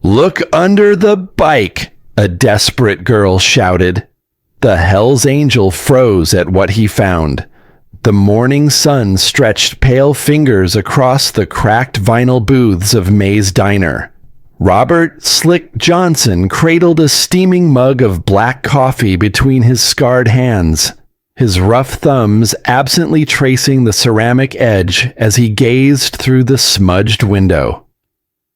"Look under the bike," a desperate girl shouted. The Hell's Angel froze at what he found. The morning sun stretched pale fingers across the cracked vinyl booths of May's Diner. Robert Slick Johnson cradled a steaming mug of black coffee between his scarred hands, his rough thumbs absently tracing the ceramic edge as he gazed through the smudged window.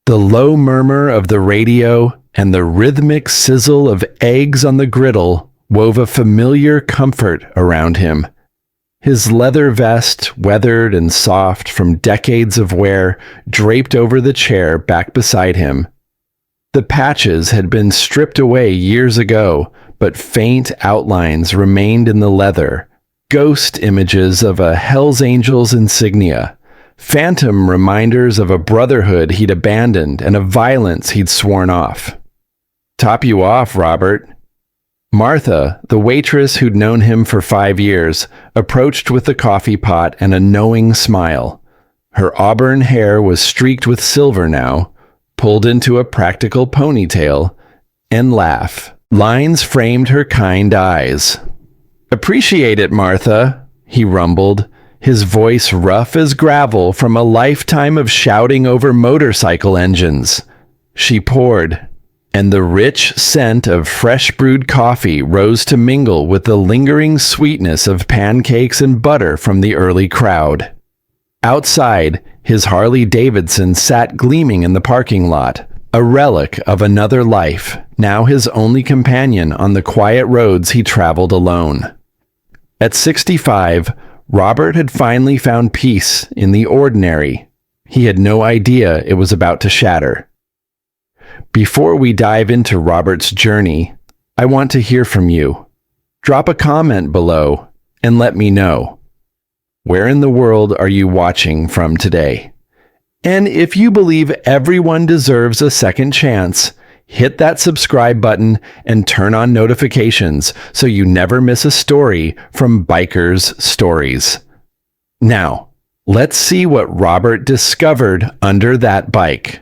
The low murmur of the radio and the rhythmic sizzle of eggs on the griddle wove a familiar comfort around him. His leather vest, weathered and soft from decades of wear, draped over the chair back beside him. The patches had been stripped away years ago, but faint outlines remained in the leather, ghost images of a Hell's Angels insignia, phantom reminders of a brotherhood he'd abandoned and a violence he'd sworn off. "Top you off, Robert." Martha, the waitress who'd known him for 5 years, approached with the coffee pot and a knowing smile. Her auburn hair was streaked with silver now, pulled into a practical ponytail, and laugh. Lines framed her kind eyes. "Appreciate it, Martha," he rumbled, his voice rough as gravel from a lifetime of shouting over motorcycle engines. She poured, and the rich scent of fresh brewed coffee rose to mingle with the lingering sweetness of pancakes and butter from the early crowd. Outside, his Harley Davidson sat gleaming in the parking lot, a relic of another life, now his only companion on the quiet roads he traveled alone. At 65, Robert had finally found peace in the ordinary. He had no idea it was about to shatter. Before we dive into Robert's journey, I want to hear from you. Drop a comment below and let me know. Where in the world are you watching from today? And if you believe everyone deserves a second chance, hit that subscribe button and turn on notifications so you never miss a story from Bikers Stories. Now, let's see what Robert discovered under that bike.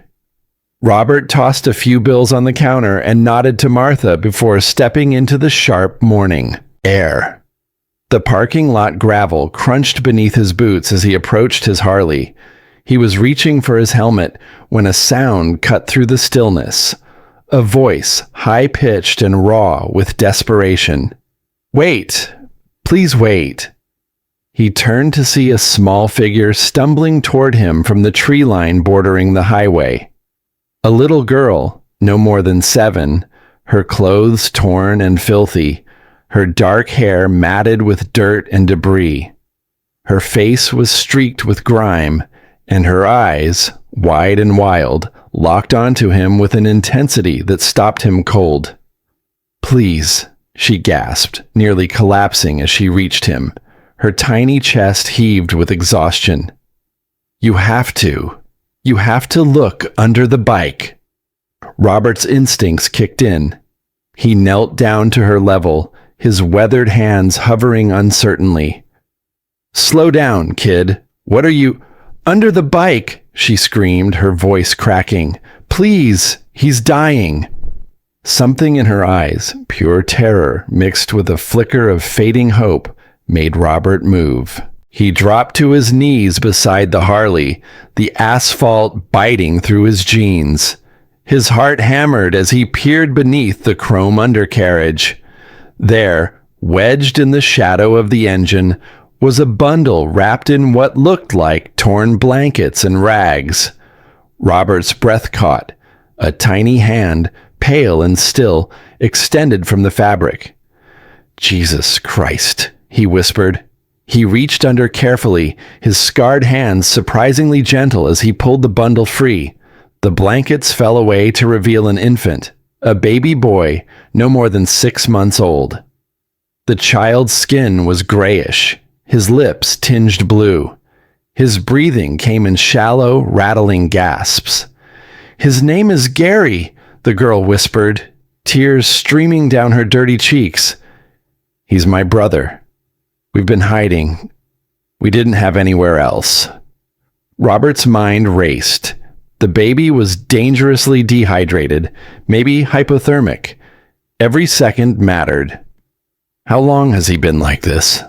Robert tossed a few bills on the counter and nodded to Martha before stepping into the sharp morning air. The parking lot gravel crunched beneath his boots as he approached his Harley. He was reaching for his helmet when a sound cut through the stillness. A voice, high-pitched and raw with desperation. "Wait! Please wait!" He turned to see a small figure stumbling toward him from the tree line bordering the highway. A little girl, no more than 7, her clothes torn and filthy, her dark hair matted with dirt and debris. Her face was streaked with grime, and her eyes, wide and wild, locked onto him with an intensity that stopped him cold. "Please," she gasped, nearly collapsing as she reached him. Her tiny chest heaved with exhaustion. You have to look under the bike." Robert's instincts kicked in. He knelt down to her level, his weathered hands hovering uncertainly. "Slow down, kid. What are you—" "Under the bike," she screamed, her voice cracking. "Please, he's dying." Something in her eyes, pure terror mixed with a flicker of fading hope, made Robert move. He dropped to his knees beside the Harley, the asphalt biting through his jeans. His heart hammered as he peered beneath the chrome undercarriage. There, wedged in the shadow of the engine, was a bundle wrapped in what looked like torn blankets and rags. Robert's breath caught. A tiny hand, pale and still, extended from the fabric. "Jesus Christ," he whispered. He reached under carefully, his scarred hands surprisingly gentle as he pulled the bundle free. The blankets fell away to reveal an infant, a baby boy, no more than 6 months old. The child's skin was grayish, his lips tinged blue. His breathing came in shallow, rattling gasps. "His name is Gary," the girl whispered, tears streaming down her dirty cheeks. "He's my brother. We've been hiding. We didn't have anywhere else." Robert's mind raced. The baby was dangerously dehydrated, maybe hypothermic. Every second mattered. "How long has he been like this?"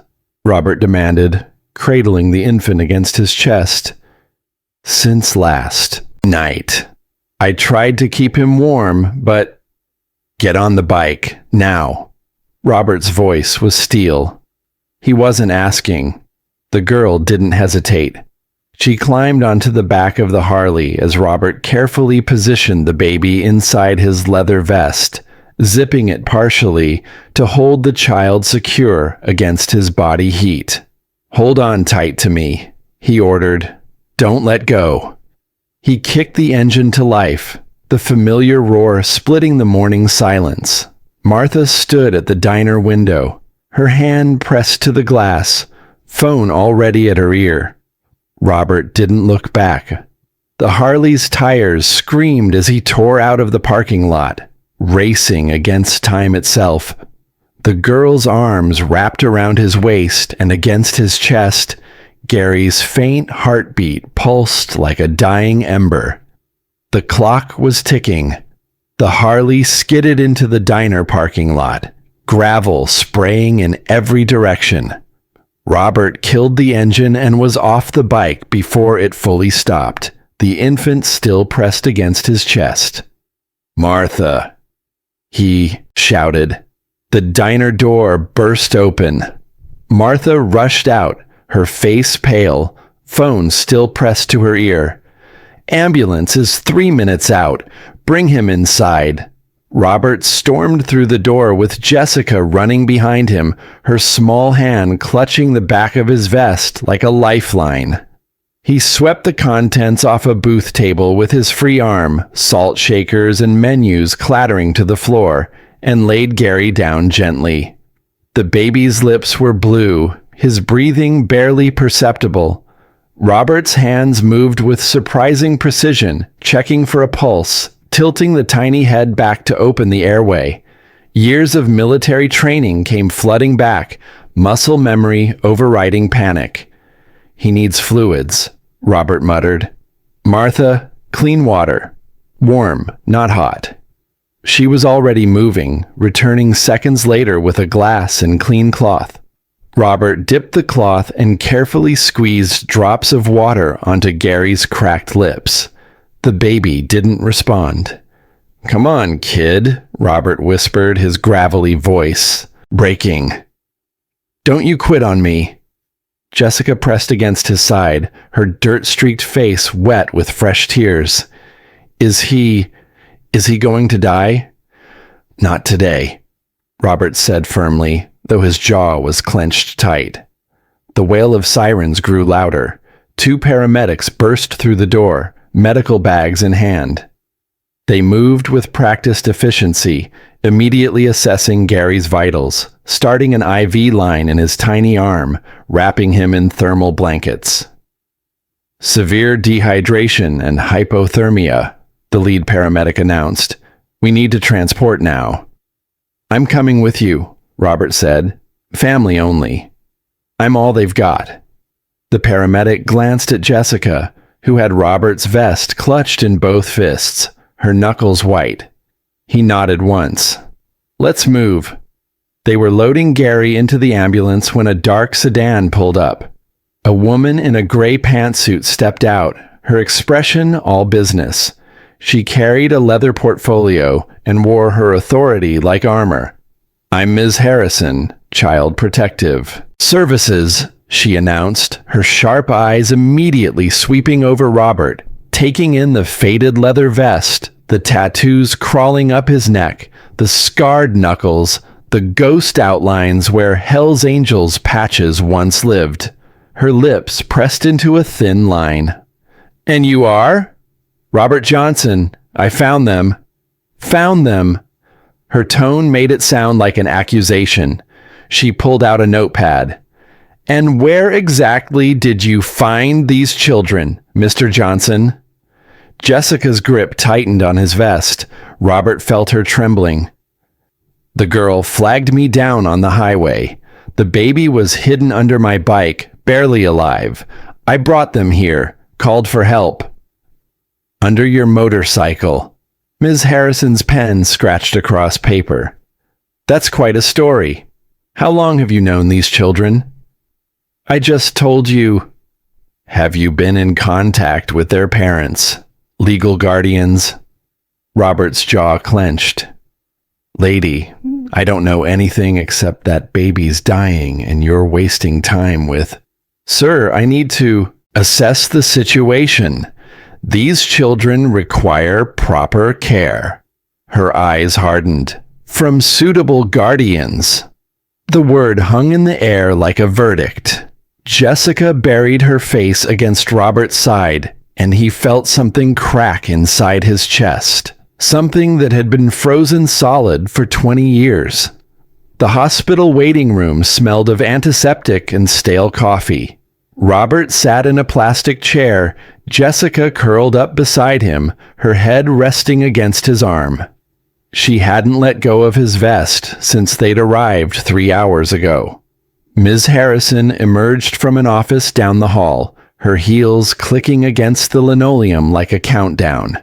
Robert demanded, cradling the infant against his chest. "Since last night. I tried to keep him warm, but—" "Get on the bike, now." Robert's voice was steel. He wasn't asking. The girl didn't hesitate. She climbed onto the back of the Harley as Robert carefully positioned the baby inside his leather vest, zipping it partially to hold the child secure against his body heat. "Hold on tight to me," he ordered. "Don't let go." He kicked the engine to life, the familiar roar splitting the morning silence. Martha stood at the diner window, her hand pressed to the glass, phone already at her ear. Robert didn't look back. The Harley's tires screamed as he tore out of the parking lot, racing against time itself. The girl's arms wrapped around his waist and against his chest. Gary's faint heartbeat pulsed like a dying ember. The clock was ticking. The Harley skidded into the diner parking lot, gravel spraying in every direction. Robert killed the engine and was off the bike before it fully stopped, the infant still pressed against his chest. "Martha," he shouted. The diner door burst open. Martha rushed out, her face pale, phone still pressed to her ear. "Ambulance is 3 minutes out. Bring him inside." Robert stormed through the door with Jessica running behind him, her small hand clutching the back of his vest like a lifeline. He swept the contents off a booth table with his free arm, salt shakers and menus clattering to the floor, and laid Gary down gently. The baby's lips were blue, his breathing barely perceptible. Robert's hands moved with surprising precision, checking for a pulse, tilting the tiny head back to open the airway. Years of military training came flooding back, muscle memory overriding panic. "He needs fluids," Robert muttered. "Martha, clean water. Warm, not hot." She was already moving, returning seconds later with a glass and clean cloth. Robert dipped the cloth and carefully squeezed drops of water onto Gary's cracked lips. The baby didn't respond. "Come on, kid," Robert whispered, his gravelly voice breaking. "Don't you quit on me." Jessica pressed against his side, her dirt-streaked face wet with fresh tears. Is he going to die?" "Not today," Robert said firmly, though his jaw was clenched tight. The wail of sirens grew louder. 2 paramedics burst through the door, medical bags in hand. They moved with practiced efficiency, immediately assessing Gary's vitals, starting an IV line in his tiny arm, wrapping him in thermal blankets. "Severe dehydration and hypothermia," the lead paramedic announced. "We need to transport now." "I'm coming with you," Robert said. "Family only." "I'm all they've got." The paramedic glanced at Jessica, who had Robert's vest clutched in both fists, her knuckles white. He nodded once. "Let's move." They were loading Gary into the ambulance when a dark sedan pulled up. A woman in a gray pantsuit stepped out, her expression all business. She carried a leather portfolio and wore her authority like armor. "I'm Ms. Harrison, Child Protective Services," she announced, her sharp eyes immediately sweeping over Robert, taking in the faded leather vest, the tattoos crawling up his neck, the scarred knuckles, the ghost outlines where Hell's Angels patches once lived. Her lips pressed into a thin line. "And you are?" "Robert Johnson. I found them." "Found them." Her tone made it sound like an accusation. She pulled out a notepad. "And where exactly did you find these children, Mr. Johnson?" Jessica's grip tightened on his vest. Robert felt her trembling. "The girl flagged me down on the highway. The baby was hidden under my bike, barely alive. I brought them here, called for help." Under your motorcycle. Ms. Harrison's pen scratched across paper. That's quite a story. How long have you known these children? I just told you. Have you been in contact with their parents, legal guardians? Robert's jaw clenched. Lady, I don't know anything except that baby's dying and you're wasting time with. Sir, I need to assess the situation. These children require proper care. Her eyes hardened. From suitable guardians. The word hung in the air like a verdict. Jessica buried her face against Robert's side, and he felt something crack inside his chest. Something that had been frozen solid for 20 years. The hospital waiting room smelled of antiseptic and stale coffee. Robert sat in a plastic chair, Jessica curled up beside him, her head resting against his arm. She hadn't let go of his vest since they'd arrived 3 hours ago. Ms. Harrison emerged from an office down the hall, her heels clicking against the linoleum like a countdown.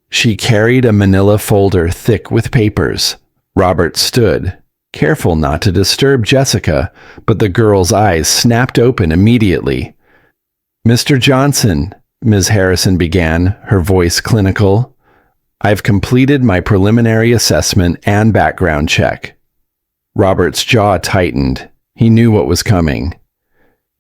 She carried a manila folder thick with papers. Robert stood, careful not to disturb Jessica, but the girl's eyes snapped open immediately. Mr. Johnson, Ms. Harrison began, her voice clinical. I've completed my preliminary assessment and background check. Robert's jaw tightened. He knew what was coming.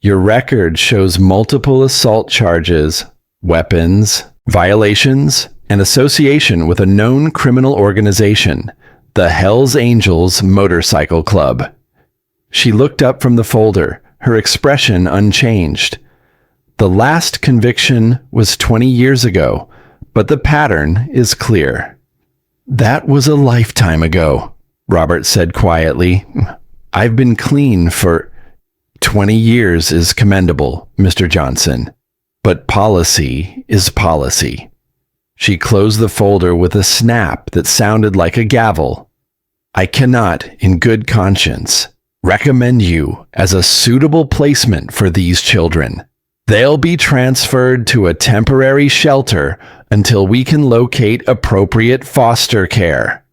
Your record shows multiple assault charges, weapons, violations, and association with a known criminal organization, the Hells Angels Motorcycle Club. She looked up from the folder, her expression unchanged. The last conviction was 20 years ago, but the pattern is clear. That was a lifetime ago, Robert said quietly. I've been clean for 20 years is commendable, Mr. Johnson, but policy is policy. She closed the folder with a snap that sounded like a gavel. I cannot, in good conscience, recommend you as a suitable placement for these children. They'll be transferred to a temporary shelter until we can locate appropriate foster care.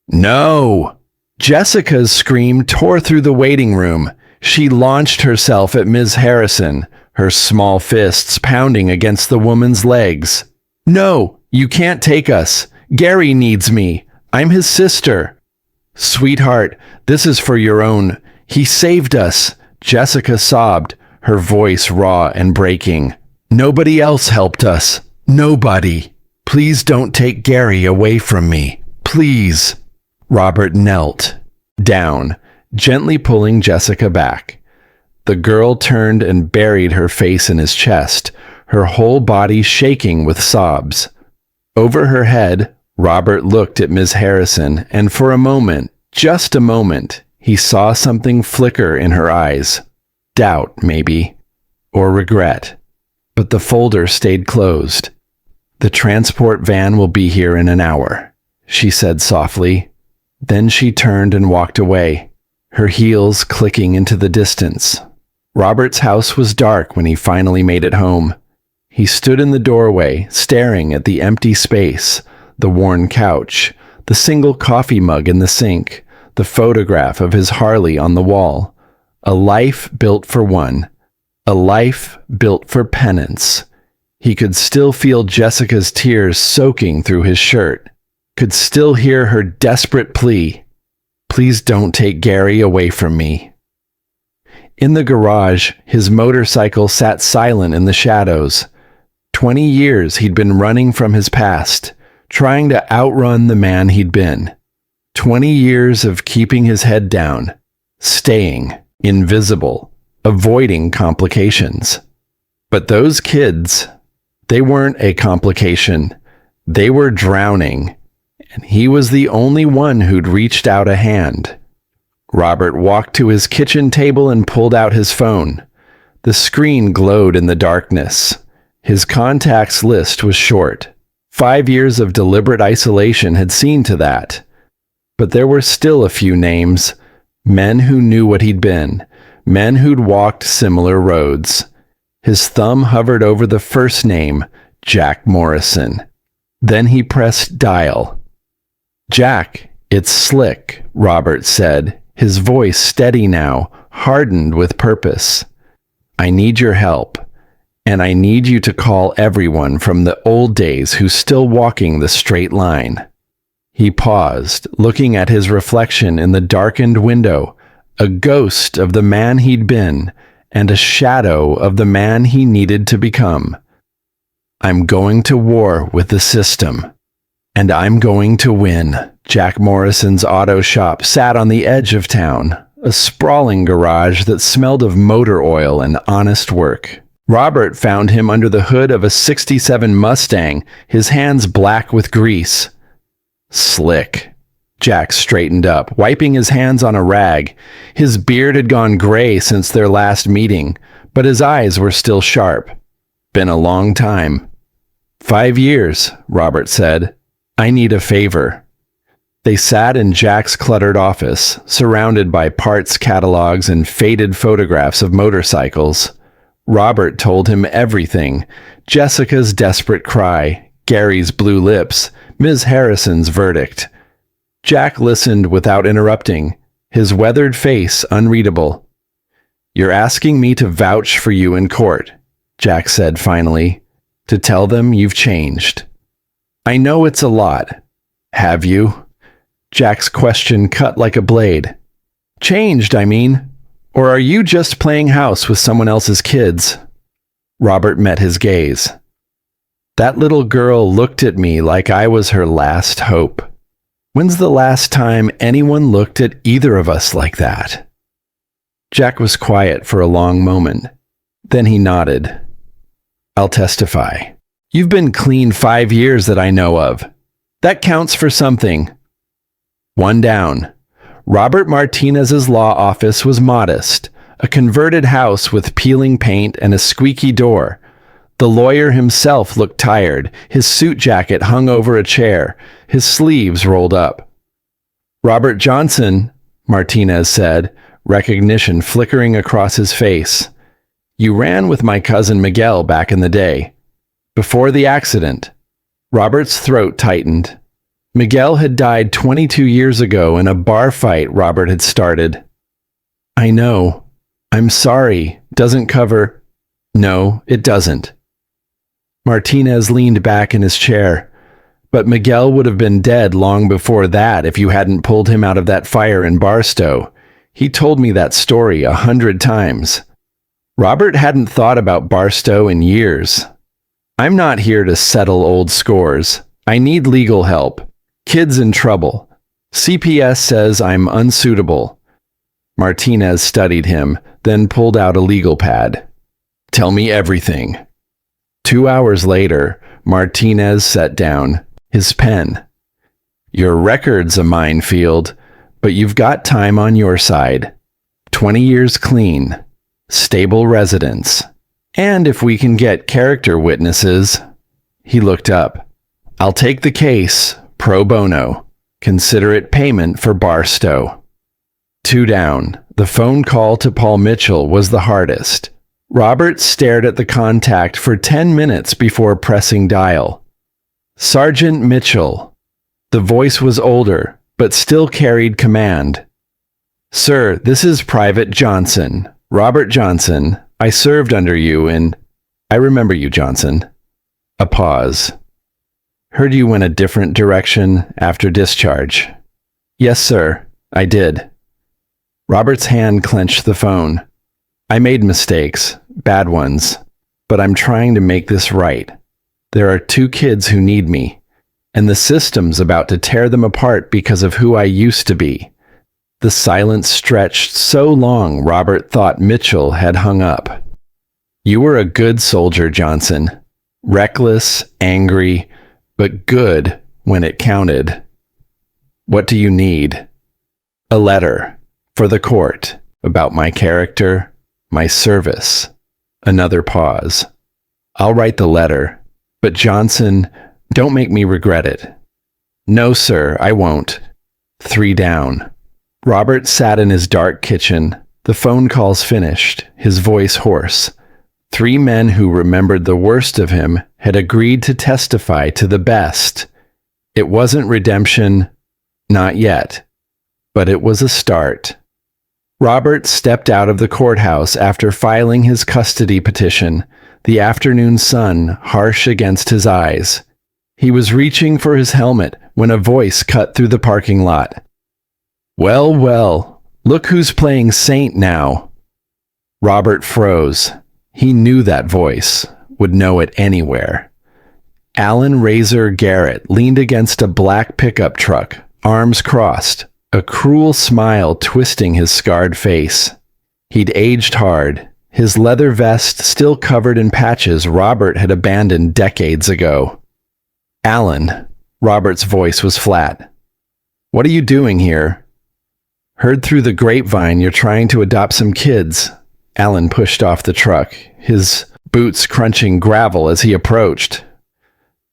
No! Jessica's scream tore through the waiting room. She launched herself at Ms. Harrison, her small fists pounding against the woman's legs. No, you can't take us. Gary needs me. I'm his sister. Sweetheart, this is for your own. He saved us. Jessica sobbed, her voice raw and breaking. Nobody else helped us. Nobody. Please don't take Gary away from me. Please. Robert knelt down, gently pulling Jessica back. The girl turned and buried her face in his chest, her whole body shaking with sobs. Over her head, Robert looked at Ms. Harrison, and for a moment, just a moment, he saw something flicker in her eyes. Doubt, maybe, or regret. But the folder stayed closed. The transport van will be here in an hour, she said softly. Then she turned and walked away, her heels clicking into the distance. Robert's house was dark when he finally made it home. He stood in the doorway, staring at the empty space, the worn couch, the single coffee mug in the sink, the photograph of his Harley on the wall. A life built for one. A life built for penance. He could still feel Jessica's tears soaking through his shirt. Could still hear her desperate plea. Please don't take Gary away from me. In the garage, his motorcycle sat silent in the shadows. 20 years he'd been running from his past, trying to outrun the man he'd been. 20 years of keeping his head down, staying invisible, avoiding complications. But those kids, they weren't a complication. They were drowning, and he was the only one who'd reached out a hand. Robert walked to his kitchen table and pulled out his phone. The screen glowed in the darkness. His contacts list was short. 5 years of deliberate isolation had seen to that. But there were still a few names, men who knew what he'd been, men who'd walked similar roads. His thumb hovered over the first name, Jack Morrison. Then he pressed dial. "Jack, it's Slick," Robert said, his voice steady now, hardened with purpose. "I need your help, and I need you to call everyone from the old days who's still walking the straight line." He paused, looking at his reflection in the darkened window, a ghost of the man he'd been, and a shadow of the man he needed to become. "I'm going to war with the system, and I'm going to win." Jack Morrison's auto shop sat on the edge of town, a sprawling garage that smelled of motor oil and honest work. Robert found him under the hood of a '67 Mustang, his hands black with grease. "Slick." Jack straightened up, wiping his hands on a rag. His beard had gone gray since their last meeting, but his eyes were still sharp. "Been a long time." "5 years," Robert said. "I need a favor." They sat in Jack's cluttered office, surrounded by parts catalogs and faded photographs of motorcycles. Robert told him everything: Jessica's desperate cry, Gary's blue lips, Ms. Harrison's verdict. Jack listened without interrupting, his weathered face unreadable. "You're asking me to vouch for you in court," Jack said finally, "to tell them you've changed." "I know it's a lot." "Have you?" Jack's question cut like a blade. "Changed, I mean. Or are you just playing house with someone else's kids?" Robert met his gaze. "That little girl looked at me like I was her last hope. When's the last time anyone looked at either of us like that?" Jack was quiet for a long moment. Then he nodded. "I'll testify. You've been clean 5 years that I know of. That counts for something." One down. Robert Martinez's law office was modest, a converted house with peeling paint and a squeaky door. The lawyer himself looked tired, his suit jacket hung over a chair, his sleeves rolled up. "Robert Johnson," Martinez said, recognition flickering across his face. "You ran with my cousin Miguel back in the day. Before the accident." Robert's throat tightened. Miguel had died 22 years ago in a bar fight Robert had started. "I know. I'm sorry. Doesn't cover—" "No, it doesn't." Martinez leaned back in his chair. "But Miguel would have been dead long before that if you hadn't pulled him out of that fire in Barstow. He told me that story 100 times." Robert hadn't thought about Barstow in years. "I'm not here to settle old scores. I need legal help. Kid's in trouble. CPS says I'm unsuitable." Martinez studied him, then pulled out a legal pad. "Tell me everything." 2 hours later, Martinez sat down, his pen. "Your record's a minefield, but you've got time on your side. 20 years clean, stable residence, and if we can get character witnesses." He looked up. "I'll take the case, pro bono. Consider it payment for Barstow." 2 down. The phone call to Paul Mitchell was the hardest. Robert stared at the contact for 10 minutes before pressing dial. "Sergeant Mitchell." The voice was older, but still carried command. "Sir, this is Private Johnson. Robert Johnson. I served under you in—" "I remember you, Johnson." A pause. "Heard you went a different direction after discharge." "Yes, sir, I did." Robert's hand clenched the phone. "I made mistakes, bad ones, but I'm trying to make this right. There are 2 kids who need me, and the system's about to tear them apart because of who I used to be." The silence stretched so long Robert thought Mitchell had hung up. "You were a good soldier, Johnson. Reckless, angry, but good when it counted. What do you need?" "A letter for the court about my character, my service." Another pause. "I'll write the letter, but Johnson, don't make me regret it." "No, sir, I won't." 3 down. Robert sat in his dark kitchen, the phone calls finished, his voice hoarse. 3 men who remembered the worst of him had agreed to testify to the best. It wasn't redemption, not yet, but it was a start. Robert stepped out of the courthouse after filing his custody petition, the afternoon sun harsh against his eyes. He was reaching for his helmet when a voice cut through the parking lot. "Well, well, look who's playing saint now." Robert froze. He knew that voice, would know it anywhere. Alan Razor Garrett leaned against a black pickup truck, arms crossed, a cruel smile twisting his scarred face. He'd aged hard, his leather vest still covered in patches Robert had abandoned decades ago. "Alan," Robert's voice was flat. "What are you doing here?" "Heard through the grapevine you're trying to adopt some kids." Alan pushed off the truck, his boots crunching gravel as he approached.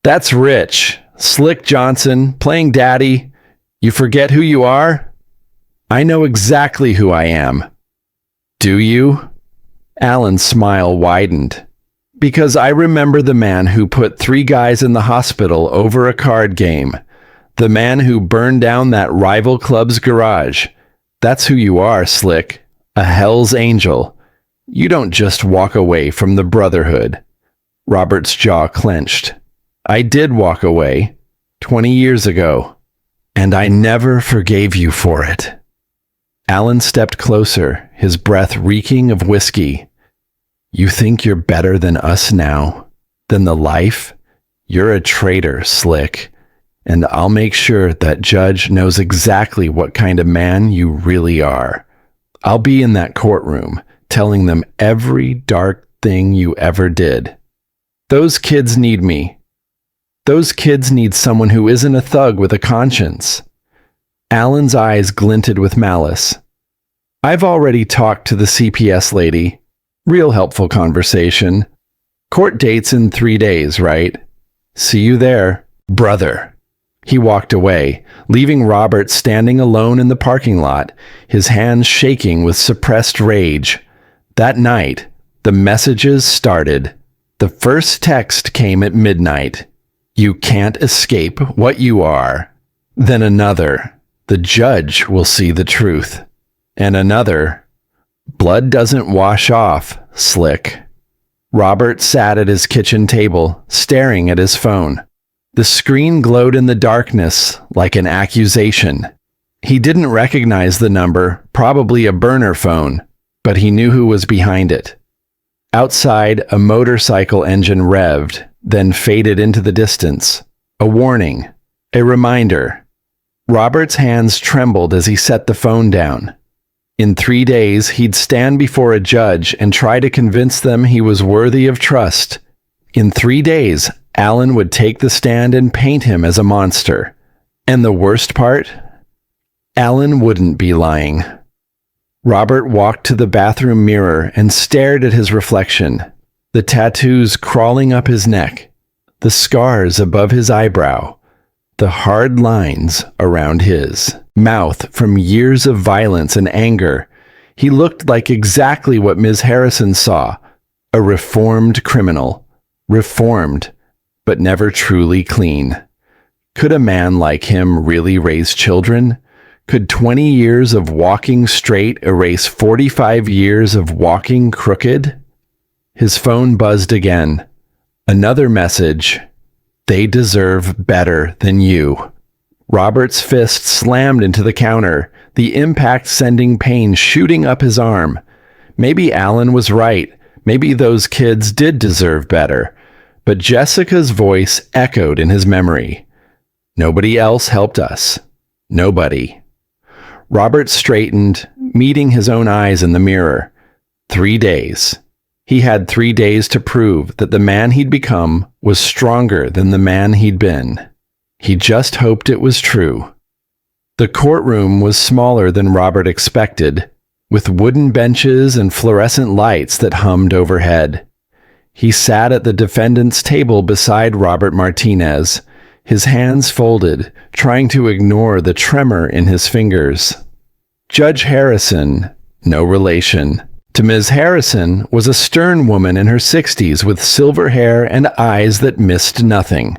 "That's Rich, Slick Johnson, playing daddy. You forget who you are?" "I know exactly who I am." "Do you?" Alan's smile widened. "Because I remember the man who put 3 guys in the hospital over a card game. The man who burned down that rival club's garage. That's who you are, Slick. A Hell's Angel. You don't just walk away from the Brotherhood." Robert's jaw clenched. "I did walk away, 20 years ago, and I never forgave you for it." Alan stepped closer, his breath reeking of whiskey. "You think you're better than us now? Than the life? You're a traitor, Slick. And I'll make sure that judge knows exactly what kind of man you really are. I'll be in that courtroom, telling them every dark thing you ever did. Those kids need me. Those kids need someone who isn't a thug with a conscience." Alan's eyes glinted with malice. "I've already talked to the CPS lady. Real helpful conversation. Court date's in 3 days, right? See you there, brother." He walked away, leaving Robert standing alone in the parking lot, his hands shaking with suppressed rage. That night, the messages started. The first text came at midnight. "You can't escape what you are." Then another. "The judge will see the truth." And another. "Blood doesn't wash off, Slick." Robert sat at his kitchen table, staring at his phone. The screen glowed in the darkness like an accusation. He didn't recognize the number, probably a burner phone, but he knew who was behind it. Outside, a motorcycle engine revved, then faded into the distance. A warning, a reminder. Robert's hands trembled as he set the phone down. In 3 days, he'd stand before a judge and try to convince them he was worthy of trust. In 3 days, Alan would take the stand and paint him as a monster. And the worst part? Alan wouldn't be lying. Robert walked to the bathroom mirror and stared at his reflection, the tattoos crawling up his neck, the scars above his eyebrow, the hard lines around his mouth from years of violence and anger. He looked like exactly what Ms. Harrison saw, a reformed criminal. Reformed, but never truly clean. Could a man like him really raise children? Could 20 years of walking straight erase 45 years of walking crooked? His phone buzzed again. Another message. "They deserve better than you." Robert's fist slammed into the counter, the impact sending pain shooting up his arm. Maybe Alan was right. Maybe those kids did deserve better. But Jessica's voice echoed in his memory. "Nobody else helped us. Nobody." Robert straightened, meeting his own eyes in the mirror. 3 days. He had 3 days to prove that the man he'd become was stronger than the man he'd been. He just hoped it was true. The courtroom was smaller than Robert expected, with wooden benches and fluorescent lights that hummed overhead. He sat at the defendant's table beside Robert Martinez, his hands folded, trying to ignore the tremor in his fingers. Judge Harrison, no relation. To Ms. Harrison was a stern woman in her 60s with silver hair and eyes that missed nothing.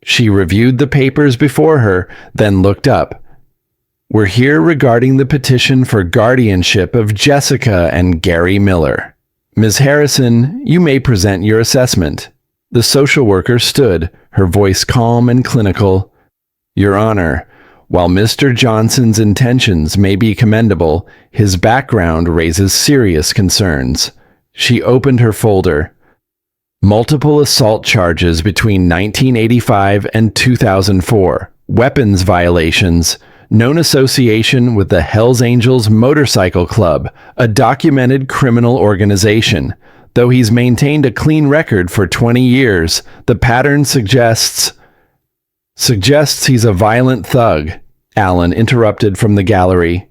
She reviewed the papers before her, then looked up. "We're here regarding the petition for guardianship of Jessica and Gary Miller. Ms. Harrison, you may present your assessment." The social worker stood, her voice calm and clinical. "Your Honor, while Mr. Johnson's intentions may be commendable, his background raises serious concerns." She opened her folder. Multiple assault charges between 1985 and 2004, weapons violations, known association with the Hells Angels Motorcycle Club, a documented criminal organization. Though he's maintained a clean record for 20 years, the pattern suggests he's a violent thug. Allen interrupted from the gallery.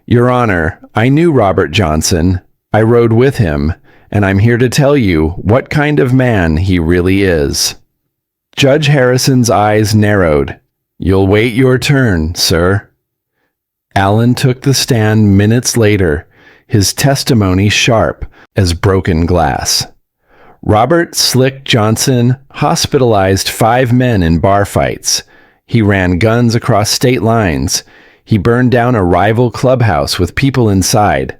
"Your Honor, I knew Robert Johnson. I rode with him, and I'm here to tell you what kind of man he really is." Judge Harrison's eyes narrowed. "You'll wait your turn, sir." Allen took the stand minutes later, his testimony sharp as broken glass. Robert Slick Johnson hospitalized 5 men in bar fights. He ran guns across state lines. He burned down a rival clubhouse with people inside.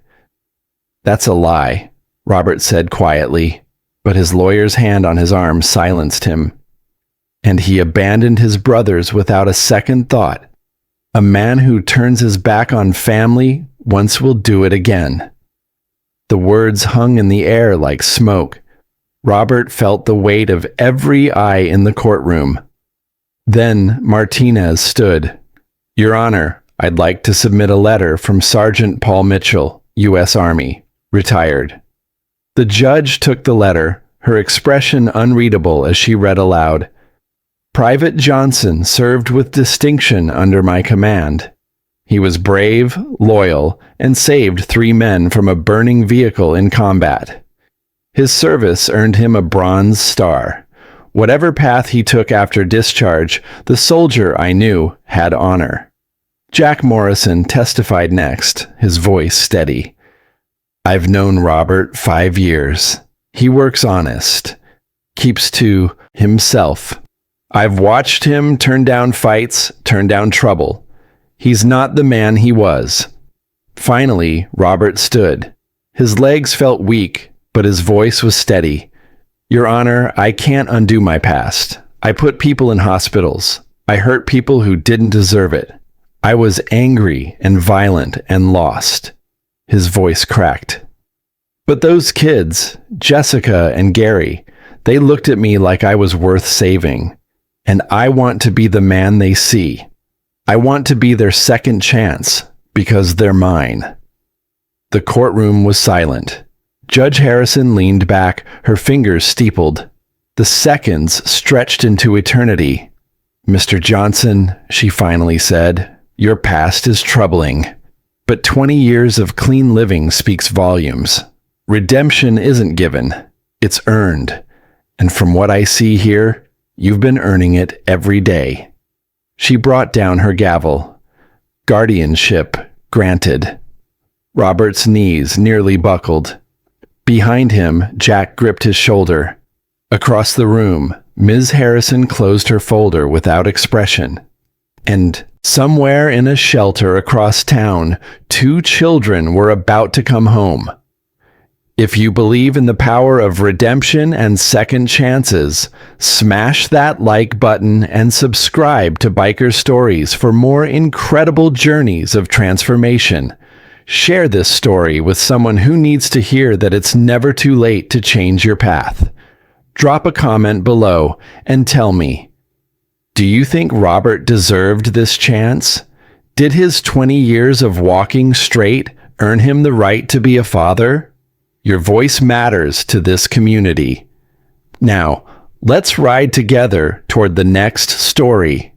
"That's a lie," Robert said quietly, but his lawyer's hand on his arm silenced him. "And he abandoned his brothers without a second thought. A man who turns his back on family once will do it again." The words hung in the air like smoke. Robert felt the weight of every eye in the courtroom. Then Martinez stood. "Your Honor, I'd like to submit a letter from Sergeant Paul Mitchell, U.S. Army, retired." The judge took the letter, her expression unreadable as she read aloud. "Private Johnson served with distinction under my command. He was brave, loyal, and saved 3 men from a burning vehicle in combat. His service earned him a Bronze Star. Whatever path he took after discharge, the soldier I knew had honor." Jack Morrison testified next, his voice steady. "I've known Robert 5 years. He works honest, keeps to himself. I've watched him turn down fights, turn down trouble. He's not the man he was." Finally, Robert stood. His legs felt weak, but his voice was steady. "Your Honor, I can't undo my past. I put people in hospitals. I hurt people who didn't deserve it. I was angry and violent and lost." His voice cracked. "But those kids, Jessica and Gary, they looked at me like I was worth saving. And I want to be the man they see. I want to be their second chance, because they're mine." The courtroom was silent. Judge Harrison leaned back, her fingers steepled. The seconds stretched into eternity. "Mr. Johnson," she finally said, "your past is troubling. But 20 years of clean living speaks volumes. Redemption isn't given, it's earned. And from what I see here, you've been earning it every day." She brought down her gavel. "Guardianship granted." Robert's knees nearly buckled. Behind him, Jack gripped his shoulder. Across the room, Ms. Harrison closed her folder without expression. And somewhere in a shelter across town, 2 children were about to come home. If you believe in the power of redemption and second chances, smash that like button and subscribe to Biker Stories for more incredible journeys of transformation. Share this story with someone who needs to hear that it's never too late to change your path. Drop a comment below and tell me, do you think Robert deserved this chance? Did his 20 years of walking straight earn him the right to be a father? Your voice matters to this community. Now, let's ride together toward the next story.